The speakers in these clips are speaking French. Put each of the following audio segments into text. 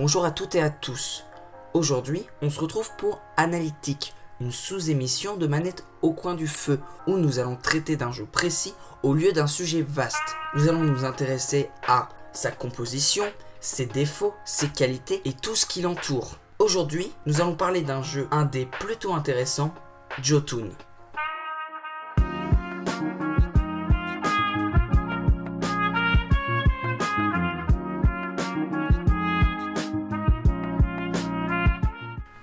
Bonjour à toutes et à tous. Aujourd'hui, on se retrouve pour Analytique, une sous-émission de Manette au coin du feu, où nous allons traiter d'un jeu précis au lieu d'un sujet vaste. Nous allons nous intéresser à sa composition, ses défauts, ses qualités et tout ce qui l'entoure. Aujourd'hui, nous allons parler d'un jeu indé plutôt intéressant, Jotun.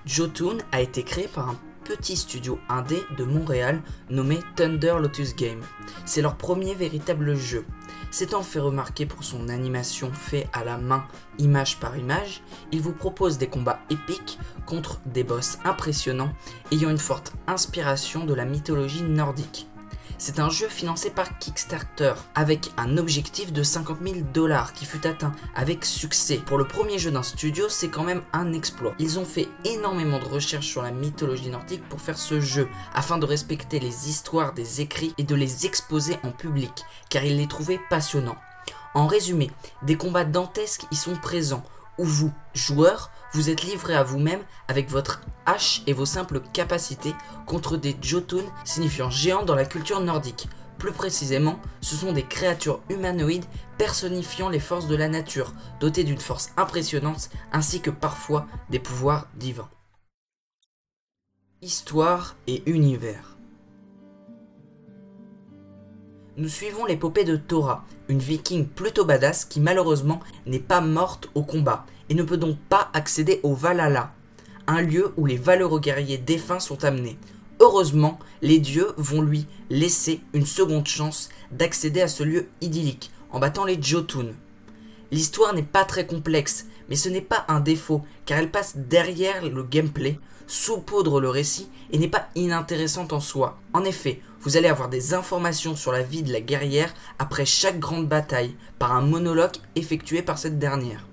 Jotun a été créé par un petit studio indé de Montréal nommé Thunder Lotus Game. C'est leur premier véritable jeu. S'étant fait remarquer pour son animation fait à la main, image par image, il vous propose des combats épiques contre des boss impressionnants ayant une forte inspiration de la mythologie nordique. C'est un jeu financé par Kickstarter avec un objectif de 50 000 $ qui fut atteint avec succès. Pour le premier jeu d'un studio, c'est quand même un exploit. Ils ont fait énormément de recherches sur la mythologie nordique pour faire ce jeu, afin de respecter les histoires des écrits et de les exposer en public, car ils les trouvaient passionnants. En résumé, des combats dantesques y sont présents, où vous, joueurs, vous êtes livrés à vous-même avec votre hache et vos simples capacités contre des Jotun signifiant géants dans la culture nordique. Plus précisément, ce sont des créatures humanoïdes personnifiant les forces de la nature, dotées d'une force impressionnante ainsi que parfois des pouvoirs divins. Histoire et univers. Nous suivons l'épopée de Thora, une viking plutôt badass qui malheureusement n'est pas morte au combat et ne peut donc pas accéder au Valhalla, un lieu où les valeureux guerriers défunts sont amenés. Heureusement, les dieux vont lui laisser une seconde chance d'accéder à ce lieu idyllique en battant les Jotun. L'histoire n'est pas très complexe, mais ce n'est pas un défaut car elle passe derrière le gameplay, saupoudre le récit et n'est pas inintéressante en soi. En effet, vous allez avoir des informations sur la vie de la guerrière après chaque grande bataille par un monologue effectué par cette dernière.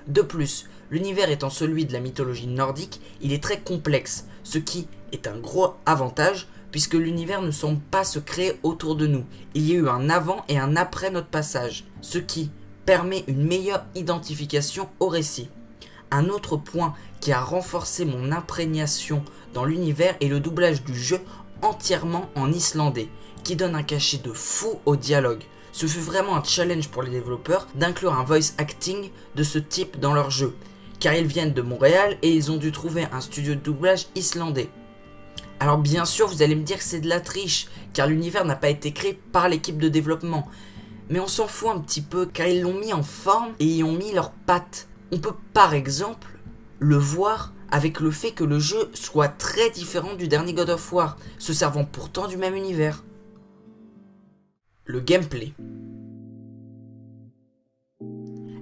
De plus, l'univers étant celui de la mythologie nordique, il est très complexe, ce qui est un gros avantage puisque l'univers ne semble pas se créer autour de nous. Il y a eu un avant et un après notre passage, ce qui permet une meilleure identification au récit. Un autre point qui a renforcé mon imprégnation dans l'univers est le doublage du jeu entièrement en islandais, qui donne un cachet de fou au dialogue. Ce fut vraiment un challenge pour les développeurs d'inclure un voice acting de ce type dans leur jeu, car ils viennent de Montréal et ils ont dû trouver un studio de doublage islandais. Alors bien sûr vous allez me dire que c'est de la triche, car l'univers n'a pas été créé par l'équipe de développement, mais on s'en fout un petit peu car ils l'ont mis en forme et y ont mis leurs pattes. On peut par exemple le voir avec le fait que le jeu soit très différent du dernier God of War, se servant pourtant du même univers. Le gameplay.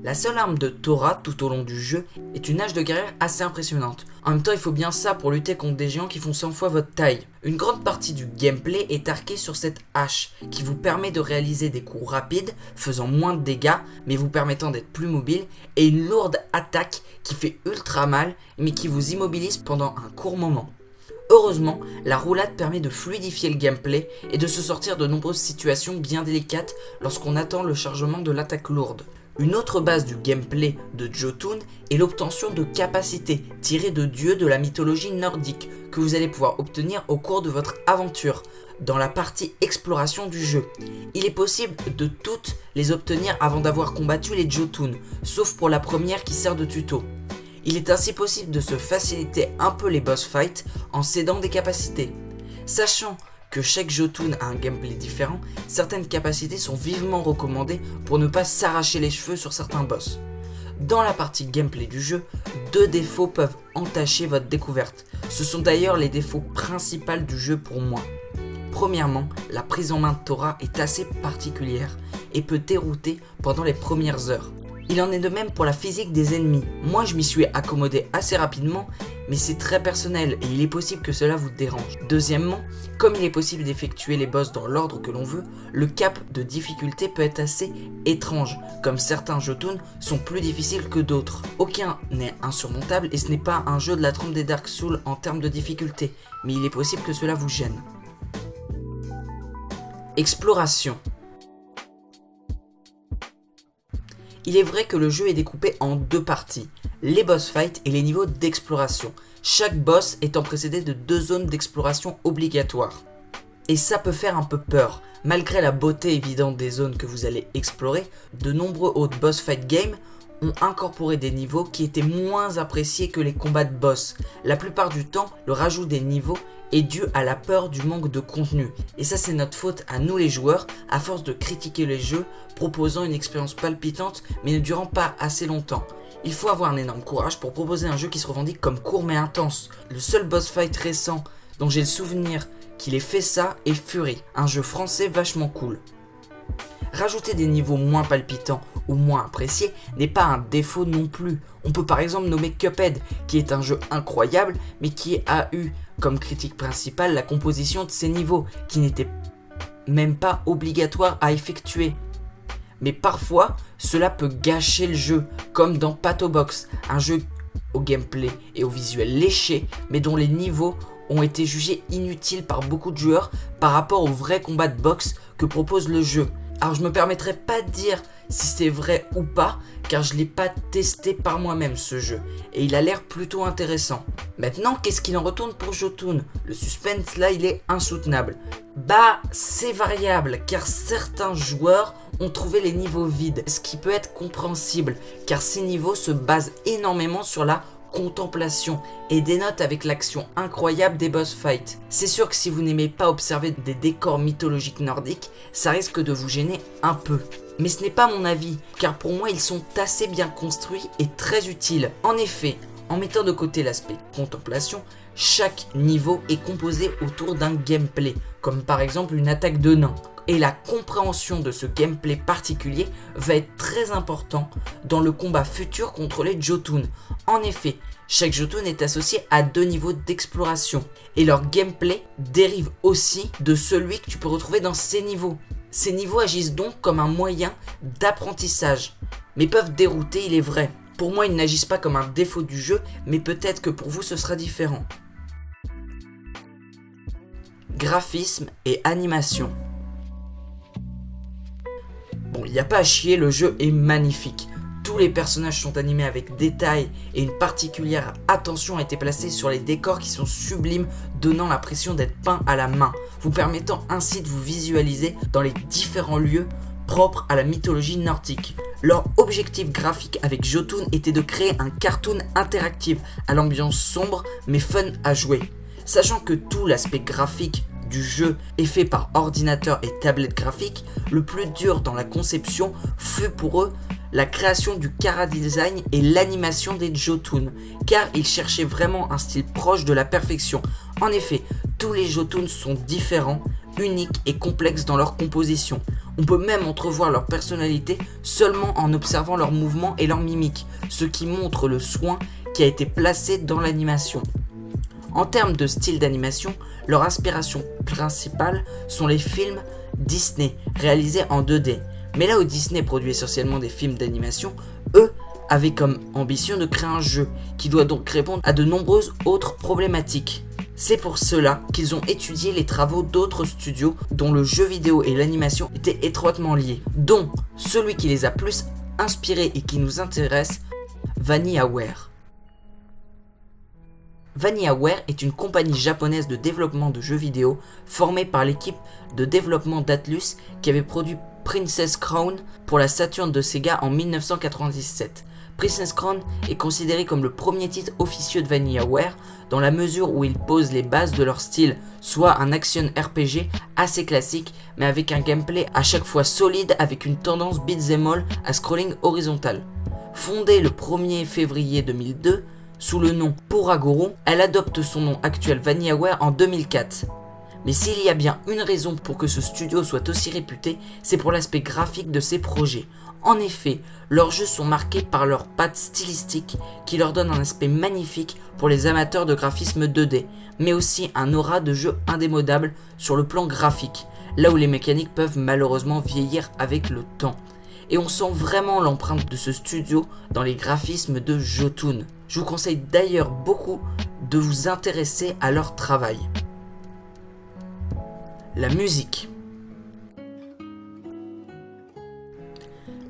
La seule arme de Thora tout au long du jeu est une hache de guerrière assez impressionnante. En même temps, il faut bien ça pour lutter contre des géants qui font 100 fois votre taille. Une grande partie du gameplay est arquée sur cette hache, qui vous permet de réaliser des coups rapides, faisant moins de dégâts, mais vous permettant d'être plus mobile, et une lourde attaque qui fait ultra mal, mais qui vous immobilise pendant un court moment. Heureusement, la roulade permet de fluidifier le gameplay et de se sortir de nombreuses situations bien délicates lorsqu'on attend le chargement de l'attaque lourde. Une autre base du gameplay de Jotun est l'obtention de capacités tirées de dieux de la mythologie nordique que vous allez pouvoir obtenir au cours de votre aventure dans la partie exploration du jeu. Il est possible de toutes les obtenir avant d'avoir combattu les Jotun, sauf pour la première qui sert de tuto. Il est ainsi possible de se faciliter un peu les boss fights en cédant des capacités. Sachant que chaque Jotun a un gameplay différent, certaines capacités sont vivement recommandées pour ne pas s'arracher les cheveux sur certains boss. Dans la partie gameplay du jeu, 2 défauts peuvent entacher votre découverte. Ce sont d'ailleurs les défauts principaux du jeu pour moi. Premièrement, la prise en main de Thora est assez particulière et peut dérouter pendant les premières heures. Il en est de même pour la physique des ennemis. Moi je m'y suis accommodé assez rapidement, mais c'est très personnel et il est possible que cela vous dérange. Deuxièmement, comme il est possible d'effectuer les boss dans l'ordre que l'on veut, le cap de difficulté peut être assez étrange, comme certains Jotun sont plus difficiles que d'autres. Aucun n'est insurmontable et ce n'est pas un jeu de la trempe des Dark Souls en termes de difficulté, mais il est possible que cela vous gêne. Exploration. Il est vrai que le jeu est découpé en deux parties, les boss fights et les niveaux d'exploration, chaque boss étant précédé de 2 zones d'exploration obligatoires. Et ça peut faire un peu peur. Malgré la beauté évidente des zones que vous allez explorer, de nombreux autres boss fight games ont incorporé des niveaux qui étaient moins appréciés que les combats de boss. La plupart du temps, le rajout des niveaux est dû à la peur du manque de contenu. Et ça, c'est notre faute à nous les joueurs, à force de critiquer les jeux, proposant une expérience palpitante mais ne durant pas assez longtemps. Il faut avoir un énorme courage pour proposer un jeu qui se revendique comme court mais intense. Le seul boss fight récent dont j'ai le souvenir qu'il ait fait ça est Fury, un jeu français vachement cool. Rajouter des niveaux moins palpitants ou moins appréciés n'est pas un défaut non plus. On peut par exemple nommer Cuphead, qui est un jeu incroyable, mais qui a eu comme critique principale la composition de ses niveaux, qui n'était même pas obligatoire à effectuer. Mais parfois, cela peut gâcher le jeu, comme dans Pato Box, un jeu au gameplay et au visuel léché, mais dont les niveaux ont été jugés inutiles par beaucoup de joueurs par rapport au vrai combat de boxe que propose le jeu. Alors je me permettrai pas de dire si c'est vrai ou pas, car je l'ai pas testé par moi-même ce jeu, et il a l'air plutôt intéressant. Maintenant, qu'est-ce qu'il en retourne pour Jotun? Le suspense là, il est insoutenable. Bah, c'est variable, car certains joueurs ont trouvé les niveaux vides, ce qui peut être compréhensible, car ces niveaux se basent énormément sur la contemplation et dénote avec l'action incroyable des boss fights. C'est sûr que si vous n'aimez pas observer des décors mythologiques nordiques, ça risque de vous gêner un peu. Mais ce n'est pas mon avis, car pour moi ils sont assez bien construits et très utiles. En effet, en mettant de côté l'aspect contemplation, chaque niveau est composé autour d'un gameplay, comme par exemple une attaque de nain. Et la compréhension de ce gameplay particulier va être très important dans le combat futur contre les Jotun. En effet, chaque Jotun est associé à 2 niveaux d'exploration et leur gameplay dérive aussi de celui que tu peux retrouver dans ces niveaux. Ces niveaux agissent donc comme un moyen d'apprentissage, mais peuvent dérouter, il est vrai. Pour moi, ils n'agissent pas comme un défaut du jeu, mais peut-être que pour vous ce sera différent. Graphisme et animation. Bon, il n'y a pas à chier, le jeu est magnifique. Tous les personnages sont animés avec détail et une particulière attention a été placée sur les décors qui sont sublimes, donnant l'impression d'être peints à la main, vous permettant ainsi de vous visualiser dans les différents lieux propres à la mythologie nordique. Leur objectif graphique avec Jotun était de créer un cartoon interactif à l'ambiance sombre mais fun à jouer. Sachant que tout l'aspect graphique du jeu est fait par ordinateur et tablette graphique, le plus dur dans la conception fut pour eux la création du chara-design et l'animation des Jotun, car ils cherchaient vraiment un style proche de la perfection. En effet, tous les Jotun sont différents, uniques et complexes dans leur composition. On peut même entrevoir leur personnalité seulement en observant leurs mouvements et leurs mimiques, ce qui montre le soin qui a été placé dans l'animation. En termes de style d'animation, leur inspiration principale sont les films Disney réalisés en 2D. Mais là où Disney produit essentiellement des films d'animation, eux avaient comme ambition de créer un jeu qui doit donc répondre à de nombreuses autres problématiques. C'est pour cela qu'ils ont étudié les travaux d'autres studios dont le jeu vidéo et l'animation étaient étroitement liés, dont celui qui les a plus inspirés et qui nous intéresse, VanillaWare. VanillaWare est une compagnie japonaise de développement de jeux vidéo formée par l'équipe de développement d'Atlus qui avait produit Princess Crown pour la Saturn de Sega en 1997. Princess Crown est considéré comme le premier titre officieux de VanillaWare dans la mesure où il pose les bases de leur style, soit un action RPG assez classique mais avec un gameplay à chaque fois solide avec une tendance beat'em all à scrolling horizontal. Fondée le 1er février 2002, sous le nom Poragoro, elle adopte son nom actuel VanillaWare en 2004. Mais s'il y a bien une raison pour que ce studio soit aussi réputé, c'est pour l'aspect graphique de ses projets. En effet, leurs jeux sont marqués par leur patte stylistique qui leur donne un aspect magnifique pour les amateurs de graphisme 2D, mais aussi un aura de jeu indémodable sur le plan graphique, là où les mécaniques peuvent malheureusement vieillir avec le temps. Et on sent vraiment l'empreinte de ce studio dans les graphismes de Jotun. Je vous conseille d'ailleurs beaucoup de vous intéresser à leur travail. La musique.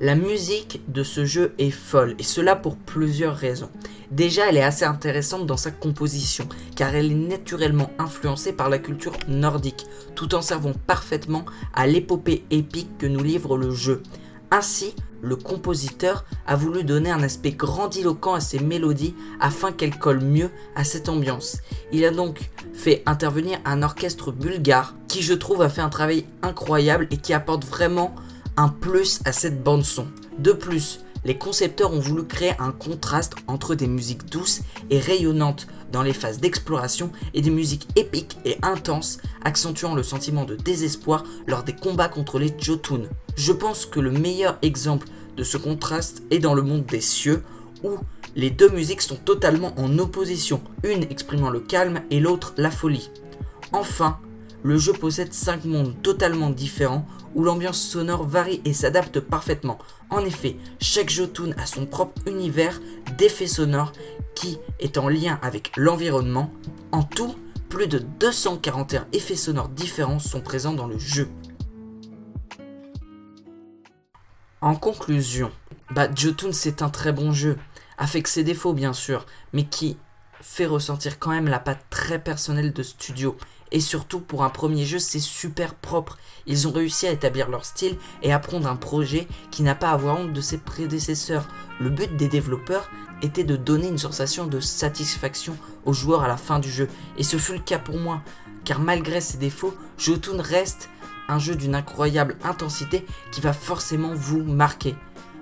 La musique de ce jeu est folle, et cela pour plusieurs raisons. Déjà, elle est assez intéressante dans sa composition, car elle est naturellement influencée par la culture nordique, tout en servant parfaitement à l'épopée épique que nous livre le jeu. Ainsi, le compositeur a voulu donner un aspect grandiloquent à ses mélodies afin qu'elles collent mieux à cette ambiance. Il a donc fait intervenir un orchestre bulgare qui, je trouve, a fait un travail incroyable et qui apporte vraiment un plus à cette bande son. De plus, les concepteurs ont voulu créer un contraste entre des musiques douces et rayonnantes dans les phases d'exploration et des musiques épiques et intenses, accentuant le sentiment de désespoir lors des combats contre les Jotun. Je pense que le meilleur exemple de ce contraste est dans le monde des cieux, où les deux musiques sont totalement en opposition, une exprimant le calme et l'autre la folie. Enfin, le jeu possède 5 mondes totalement différents où l'ambiance sonore varie et s'adapte parfaitement. En effet, chaque Jotun a son propre univers d'effets sonores qui est en lien avec l'environnement. En tout, plus de 241 effets sonores différents sont présents dans le jeu. En conclusion, Jotun c'est un très bon jeu, avec ses défauts bien sûr, mais qui fait ressentir quand même la patte très personnelle de studio. Et surtout, pour un premier jeu, c'est super propre. Ils ont réussi à établir leur style et à prendre un projet qui n'a pas à avoir honte de ses prédécesseurs. Le but des développeurs était de donner une sensation de satisfaction aux joueurs à la fin du jeu. Et ce fut le cas pour moi, car malgré ses défauts, Jotun reste un jeu d'une incroyable intensité qui va forcément vous marquer.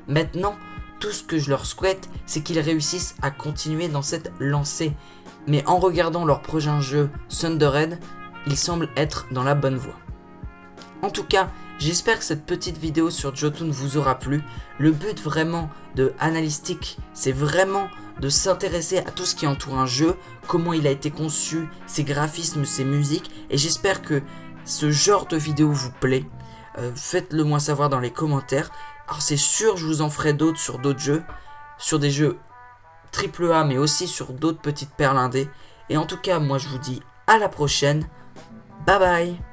Maintenant, tout ce que je leur souhaite, c'est qu'ils réussissent à continuer dans cette lancée. Mais en regardant leur prochain jeu, Thunderhead, ils semblent être dans la bonne voie. En tout cas, j'espère que cette petite vidéo sur Jotun vous aura plu. Le but vraiment de Analytic, c'est vraiment de s'intéresser à tout ce qui entoure un jeu, comment il a été conçu, ses graphismes, ses musiques, et j'espère que ce genre de vidéo vous plaît. Faites-le moi savoir dans les commentaires. Alors c'est sûr, je vous en ferai d'autres sur d'autres jeux, sur des jeux AAA, mais aussi sur d'autres petites perles indées. Et en tout cas, moi je vous dis à la prochaine. Bye bye.